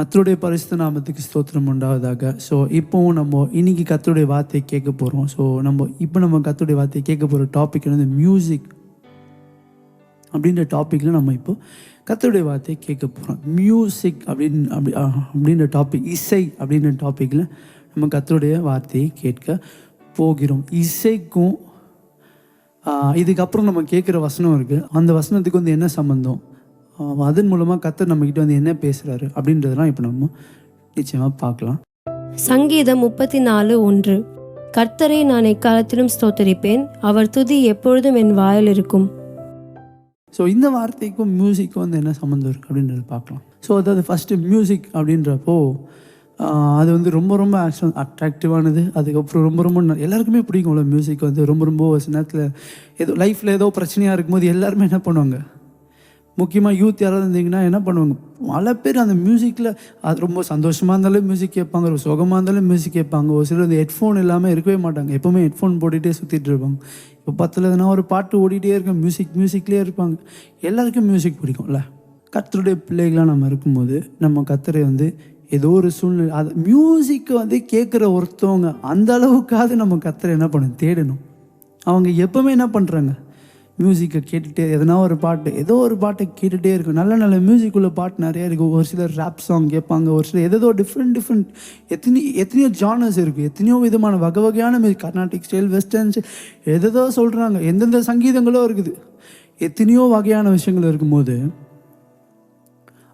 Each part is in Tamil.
கர்த்தருடைய பரிசுத்த நாமத்துக்கு ஸ்தோத்திரம் உண்டாவதாக. ஸோ இப்போவும் நம்ம இன்னைக்கு கர்த்தருடைய வார்த்தையை கேட்க போகிறோம். ஸோ நம்ம கர்த்தருடைய வார்த்தையை கேட்க போகிற டாபிக் வந்து மியூசிக் அப்படின்ற டாப்பிக்கில் நம்ம இப்போ கர்த்தருடைய வார்த்தையை கேட்க போகிறோம். மியூசிக் அப்படின்ற டாபிக், இசை அப்படின்ற டாப்பிக்கில் நம்ம கர்த்தருடைய வார்த்தையை கேட்க போகிறோம். இசைக்கும் இதுக்கப்புறம் நம்ம கேட்குற வசனம் இருக்குது. அந்த வசனத்துக்கு வந்து என்ன சம்மந்தம், அதன் மூலமாக கர்த்தர் நம்மக்கிட்ட வந்து என்ன பேசுகிறாரு அப்படின்றதெல்லாம் இப்போ நம்ம நிச்சயமாக பார்க்கலாம். சங்கீதம் 34:1. கர்த்தரை நான் எக்காலத்திலும் ஸ்தோத்தரிப்பேன், அவர் துதி எப்பொழுதும் என் வாயில் இருக்கும். ஸோ இந்த வார்த்தைக்கும் மியூசிக்கும் வந்து என்ன சம்மந்தம் இருக்குது அப்படின்றத பார்க்கலாம். ஸோ அதாவது ஃபஸ்ட்டு மியூசிக் அப்படின்றப்போ அது வந்து ரொம்ப ரொம்ப அட்ராக்டிவானது. அதுக்கப்புறம் ரொம்ப எல்லாருக்குமே பிடிக்கும்ல மியூசிக் வந்து. ரொம்ப சில நேரத்தில் ஏதோ லைஃப்பில் ஏதோ பிரச்சனையாக இருக்கும்போது எல்லாருமே என்ன பண்ணுவாங்க, முக்கியமாக யூத் யாராவது இருந்தீங்கன்னா என்ன பண்ணுவாங்க, பல பேர் அந்த மியூசிக்கில் அது ரொம்ப சந்தோஷமாக இருந்தாலும் மியூசிக் கேட்பாங்க, ஒரு சுகமாக இருந்தாலும் மியூசிக் கேட்பாங்க. ஒரு சிலர் இந்த ஹெட்ஃபோன் இல்லாமல் இருக்கவே மாட்டாங்க, எப்போவுமே ஹெட்ஃபோன் போட்டுகிட்டே சுற்றிட்டு இருப்பாங்க. இப்போ பத்தில் எதுனா ஒரு பாட்டு ஓடிட்டே இருக்க மியூசிக்லேயே இருப்பாங்க. எல்லாருக்கும் மியூசிக் பிடிக்கும்ல. கர்த்தருடைய பிள்ளைகளாக நம்ம இருக்கும்போது நம்ம கர்த்தரை வந்து ஏதோ ஒரு சூழ்நிலை அது மியூசிக்கை வந்து கேட்குற ஒருத்தவங்க அந்த அளவுக்காவது நம்ம கர்த்தரை என்ன பண்ணணும், தேடணும். அவங்க எப்போவுமே என்ன பண்ணுறாங்க, மியூசிக்கை கேட்டுகிட்டே எதனா ஒரு பாட்டு ஏதோ ஒரு பாட்டை கேட்டுகிட்டே இருக்கும். நல்ல நல்ல மியூசிக் உள்ள பாட்டு நிறையா இருக்குது. ஒரு சிலர் ரேப் சாங் கேட்பாங்க, ஒரு சிலர் ஏதோ டிஃப்ரெண்ட் எத்தனையோ ஜானர்ஸ் இருக்குது, எத்தனையோ விதமான வகையான மியூசிக், கர்நாடிக் ஸ்டைல், வெஸ்டர்ன்ஸ், எதோ சொல்கிறாங்க, எந்தெந்த சங்கீதங்களும் இருக்குது, எத்தனையோ வகையான விஷயங்கள் இருக்கும்போது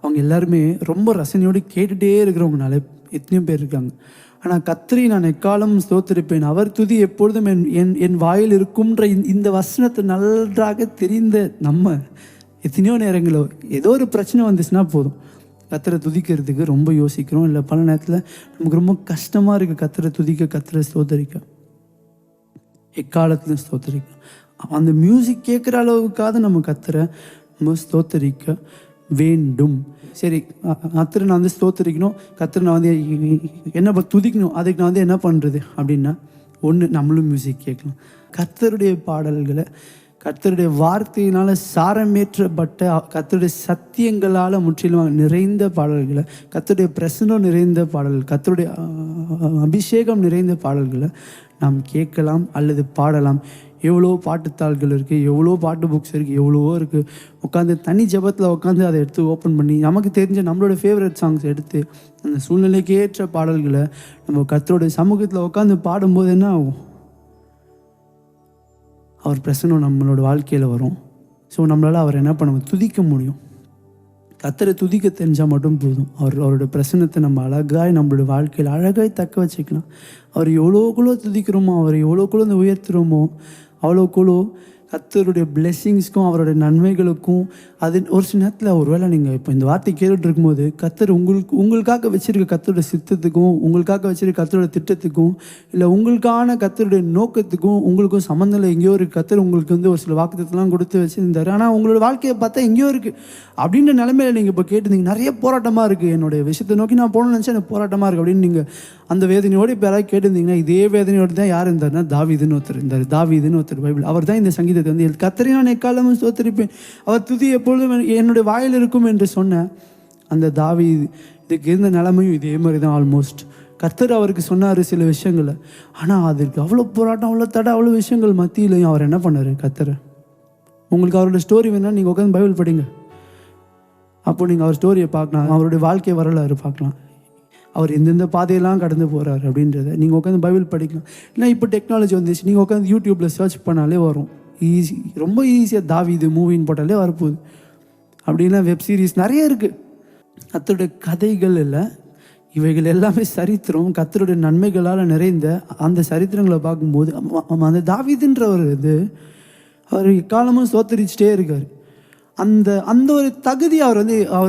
அவங்க எல்லாருமே ரொம்ப ரசனையோடு கேட்டுகிட்டே இருக்கிறவங்கனால எத்தனையோ பேர் இருக்காங்க. ஆனால் கர்த்தரை நான் எக்காலம் ஸ்தோத்திரிப்பேன், அவர் துதி எப்பொழுதும் என் வாயில் இருக்கும்ன்ற இந்த வசனத்தை நன்றாக தெரிந்த நம்ம எத்தனையோ நேரங்களில் ஏதோ ஒரு பிரச்சனை வந்துச்சுன்னா போதும் கர்த்தரை துதிக்கிறதுக்கு ரொம்ப யோசிக்கிறோம். இல்லை பல நேரத்தில் நமக்கு ரொம்ப கஷ்டமாக இருக்குது கர்த்தரை துதிக்க, கர்த்தரை ஸ்தோத்தரிக்க, எக்காலத்துலையும் ஸ்தோத்தரிக்க. அந்த மியூசிக் கேட்குற அளவுக்காவது நம்ம கர்த்தரை நம்ம ஸ்தோத்தரிக்க வேண்டும். சரி, கர்த்தரை நான் வந்து ஸ்தோத்தரிக்கணும், கர்த்தரை நான் வந்து என்ன துதிக்கணும், அதுக்கு நான் வந்து என்ன பண்ணுறது அப்படின்னா, ஒன்று நம்மளும் மியூசிக் கேட்கலாம். கர்த்தருடைய பாடல்களை, கர்த்தருடைய வார்த்தையினால் சாரமேற்றப்பட்ட கர்த்தருடைய சத்தியங்களால் முற்றிலும் நிறைந்த பாடல்களை, கர்த்தருடைய பிரசனம் நிறைந்த பாடல்கள், கர்த்தருடைய அபிஷேகம் நிறைந்த பாடல்களை நாம் கேட்கலாம் அல்லது பாடலாம். எவ்வளோ பாட்டுத்தாள்கள் இருக்குது, எவ்வளோ பாட்டு புக்ஸ் இருக்குது, எவ்வளவோ இருக்குது. உட்காந்து தனி ஜபத்தில் உட்காந்து அதை எடுத்து ஓப்பன் பண்ணி நமக்கு தெரிஞ்ச நம்மளோட ஃபேவரட் சாங்ஸ் எடுத்து அந்த சூழ்நிலைக்கு ஏற்ற பாடல்களை நம்ம கர்த்தருடைய சமூகத்தில் உட்காந்து பாடும்போது என்ன ஆகும், அவர் பிரசனம் நம்மளோட வாழ்க்கையில் வரும். ஸோ நம்மளால் அவர் என்ன பண்ண துதிக்க முடியும். கர்த்தரை துதிக்க தெரிஞ்சால் மட்டும் போதும். அவரோட பிரசனத்தை நம்ம அழகாய் நம்மளோட வாழ்க்கையில் அழகாய் தக்க வச்சுக்கலாம். அவர் எவ்வளோக்குள்ளோ துதிக்கிறோமோ, அவர் எவ்வளோக்குள்ளோ இந்த உயர்த்துகிறோமோ, அவ்வளோக்குள்ளோ கர்த்தருடைய பிளெஸ்ஸிங்ஸ்க்கும் அவருடைய நன்மைகளுக்கும். அது ஒரு சில நேரத்தில் ஒருவேளை நீங்கள் இப்போ இந்த வார்த்தை கேட்டுட்டு இருக்கும்போது கர்த்தர் உங்களுக்காக வச்சுருக்க கர்த்தருடைய சித்தத்துக்கும், உங்களுக்காக வச்சுருக்க கர்த்தருடைய திட்டத்துக்கும், இல்லை உங்களுக்கான கர்த்தருடைய நோக்கத்துக்கும் உங்களுக்கும் சம்மந்தம் எங்கேயோ இருக்குது. கர்த்தர் உங்களுக்கு வந்து ஒரு சில வாக்குத்தத்தெல்லாம் கொடுத்து வச்சுருந்தார், ஆனால் உங்களோட வாழ்க்கையை பார்த்தா எங்கேயோ இருக்குது அப்படின்ற நிலைமையில நீங்கள் இப்போ கேட்டுருந்தீங்க. நிறைய போராட்டமாக இருக்குது, என்னுடைய விஷயத்தை நோக்கி நான் போகணும்னு நினச்சா எனக்கு போராட்டமாக இருக்குது அப்படின்னு நீங்கள் அந்த வேதனையோடு இப்போ யாராவது கேட்டிருந்தீங்கன்னா, இதே வேதனையோடு தான் யார் இருந்தார்னா தாவீதுன்னு ஒருத்தர் பைபிள். அவர் தான் இந்த சங்கீதத்தை வந்து கர்த்தரை நான் எக்காலமும் ஸ்தோத்திரிப்பேன், அவர் துதி எப்பொழுதும் என்னுடைய வாயில் இருக்கும் என்று சொன்ன அந்த தாவீது இதுக்கு இருந்த நிலைமையும் இதே மாதிரி தான். ஆல்மோஸ்ட் கர்த்தர் அவருக்கு சொன்னார் சில விஷயங்களை, ஆனால் அதற்கு அவ்வளோ போராட்டம், அவ்வளோ தடை, அவ்வளோ விஷயங்கள் மத்தியிலையும் அவர் என்ன பண்ணார் கர்த்தர். உங்களுக்கு அவரோட ஸ்டோரி வேணும்னா நீங்கள் உட்காந்து பைபிள் படிங்க, அப்போ நீங்கள் அவர் ஸ்டோரியை பார்க்கலாம், அவருடைய வாழ்க்கை வரலாறு பார்க்கலாம், அவர் எந்தெந்த பாதையெல்லாம் கடந்து போகிறார் அப்படின்றத நீங்கள் உட்காந்து பைபிள் படிக்கலாம். இல்லை இப்போ டெக்னாலஜி வந்துச்சு, நீங்கள் உட்காந்து யூடியூப்பில் சர்ச் பண்ணாலே வரும், ஈஸி, ரொம்ப ஈஸியாக தாவீது மூவின்னு போட்டாலே வரப்போகுது. அப்படின்னா வெப் சீரிஸ் நிறைய இருக்குது. கர்த்தருடைய கதைகள் இல்லை, இவைகள் எல்லாமே சரித்திரம், கர்த்தருடைய நன்மைகளால் நிறைந்த அந்த சரித்திரங்களை பார்க்கும்போது அந்த தாவீதுன்றவர் அவர் எக்காலமும் சோத்தரிச்சுட்டே இருக்கார். அந்த ஒரு தகுதி அவர்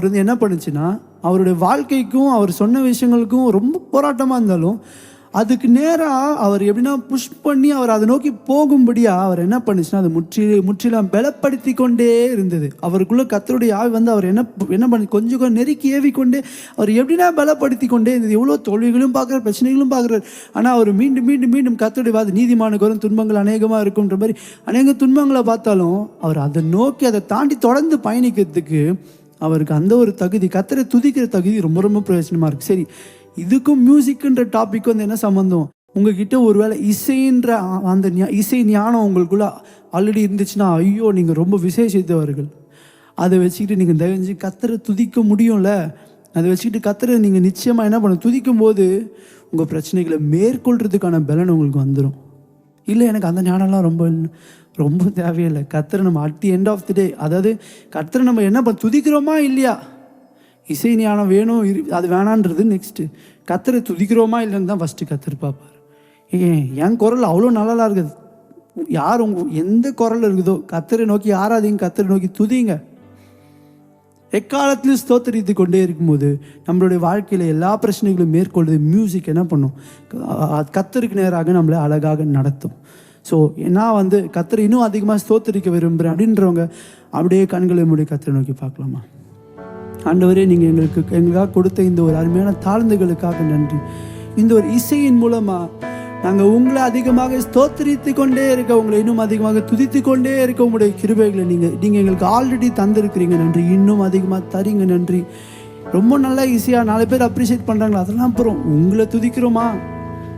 வந்து என்ன பண்ணுச்சுன்னா, அவருடைய வாழ்க்கைக்கும் அவர் சொன்ன விஷயங்களுக்கும் ரொம்ப போராட்டமாக இருந்தாலும் அதுக்கு நேராக அவர் எப்படின்னா புஷ் பண்ணி அவர் அதை நோக்கி போகும்படியாக அவர் என்ன பண்ணுச்சுன்னா அது முற்றிலும் பலப்படுத்தி கொண்டே இருந்தது. அவருக்குள்ளே கர்த்தருடைய ஆவி வந்து அவர் என்ன பண்ணி கொஞ்சம் நெருக்கி ஏவிக்கொண்டே அவர் எப்படின்னா பலப்படுத்தி கொண்டே இருந்தது. எவ்வளோ தோல்விகளும் பார்க்குறார், பிரச்சனைகளும் பார்க்குறாரு, ஆனால் அவர் மீண்டும் கர்த்தருடைய வாது நீதிமானுக்கு வரும் துன்பங்கள் அநேகமாக இருக்குன்ற மாதிரி அநேக துன்பங்களை பார்த்தாலும் அவர் அதை நோக்கி அதை தாண்டி தொடர்ந்து பயணிக்கிறதுக்கு அவருக்கு அந்த ஒரு தகுதி, கர்த்தரை துதிக்கிற தகுதி ரொம்ப ரொம்ப பிரயோஜனமாக இருக்குது. சரி, இதுக்கும் மியூசிக்குன்ற டாபிக் வந்து என்ன சம்மந்தம்? உங்ககிட்ட ஒருவேளை இசைன்ற அந்த இசை ஞானம் உங்களுக்குள்ள ஆல்ரெடி இருந்துச்சுன்னா, ஐயோ நீங்கள் ரொம்ப விசேஷித்தவர்கள். அதை வச்சுக்கிட்டு நீங்கள் தயவுஞ்சு கர்த்தரை துதிக்க முடியும்ல. அதை வச்சுக்கிட்டு கர்த்தரை நீங்கள் நிச்சயமாக என்ன பண்ணணும், துதிக்கும் போது உங்கள் பிரச்சனைகளை மேற்கொள்கிறதுக்கான பலன் உங்களுக்கு வந்துடும். இல்லை எனக்கு அந்த ஞானம்லாம் ரொம்ப தேவையில்லை. கர்த்தரை நம்ம at the end of the day, அதாவது கர்த்தரை நம்ம என்ன துதிக்கிறோமா இல்லையா, இசை ஞானம் வேணும் அது வேணான்றது நெக்ஸ்ட்டு. கர்த்தரை துதிக்கிறோமா இல்லைன்னு தான் ஃபஸ்ட்டு கர்த்தர் பார்ப்பார். என் குரல் அவ்வளோ நல்லா இருக்குது, யார் எந்த குரல் இருக்குதோ கர்த்தரை நோக்கி ஆராதிங்க, கர்த்தரை நோக்கி துதிங்க. எக்காலத்திலும் ஸ்தோத்தரித்து கொண்டே இருக்கும்போது நம்மளுடைய வாழ்க்கையில் எல்லா பிரச்சனைகளும் மேற்கொள்வது மியூசிக் என்ன பண்ணும், கர்த்தருக்கு நேராக நம்மளை அழகாக நடத்தும். ஸோ நான் வந்து கர்த்தரை இன்னும் அதிகமாக ஸ்தோத்தரிக்க விரும்புகிறேன் அப்படின்றவங்க அப்படியே கண்களை மூடி கர்த்தரை நோக்கி பார்க்கலாமா? ஆண்டவரே, நீங்கள் எங்களுக்காக கொடுத்த இந்த ஒரு அருமையான தாழ்ந்துகளுக்காக நன்றி. இந்த ஒரு இசையின் மூலமாக நாங்கள் உங்களை அதிகமாக ஸ்தோத்தரித்து கொண்டே இருக்க, உங்களை இன்னும் அதிகமாக துதித்து கொண்டே இருக்க உங்களுடைய கிருபைகளை நீங்கள் எங்களுக்கு ஆல்ரெடி தந்திருக்கிறீங்க. நன்றி. இன்னும் அதிகமாக தரீங்க. நன்றி. ரொம்ப நல்லா ஈஸியாக 4 பேர் அப்ரிஷியேட் பண்ணுறாங்களா, அதெல்லாம் அப்புறம் உங்களை துதிக்கிறோமா,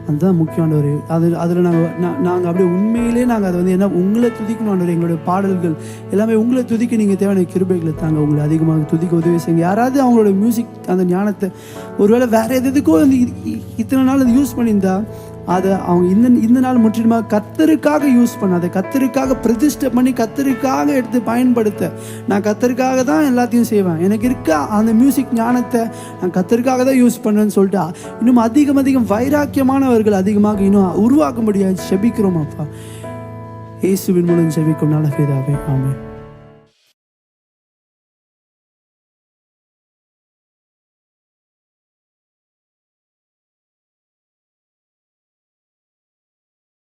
அதுதான் முக்கியமானவர். அதில் நாங்கள் அப்படியே உண்மையிலே நாங்கள் அதை வந்து என்ன உங்களை துதிக்கணும். எங்களுடைய பாடல்கள் எல்லாமே உங்களை துதிக்க நீங்கள் தேவையான கிருபைகளை தாங்க. உங்களை அதிகமாக துதிக்க உதவி செய்யுங்க. யாராவது அவங்களோட மியூசிக் அந்த ஞானத்தை ஒருவேளை வேறு எதுக்கோ வந்து இத்தனை நாள் அது யூஸ் பண்ணியிருந்தா, அதை அவங்க இந்த நாள் முற்றிலுமாக கர்த்தருக்காக யூஸ் பண்ண, அதை கர்த்தருக்காக பிரதிஷ்டை பண்ணி கர்த்தருக்காக எடுத்து பயன்படுத்த, நான் கர்த்தருக்காக தான் எல்லாத்தையும் செய்வேன், எனக்கு இருக்க அந்த மியூசிக் ஞானத்தை நான் கர்த்தருக்காக தான் யூஸ் பண்ணேன்னு சொல்லிட்டு இன்னும் அதிகம் வைராக்கியமானவர்கள் அதிகமாக இன்னும் உருவாக்க முடியாது. செபிக்கிறோம் அப்பா, இயேசுவின் மூலம் செபிக்கும் நல்ல பிதாவே, ஆமென்.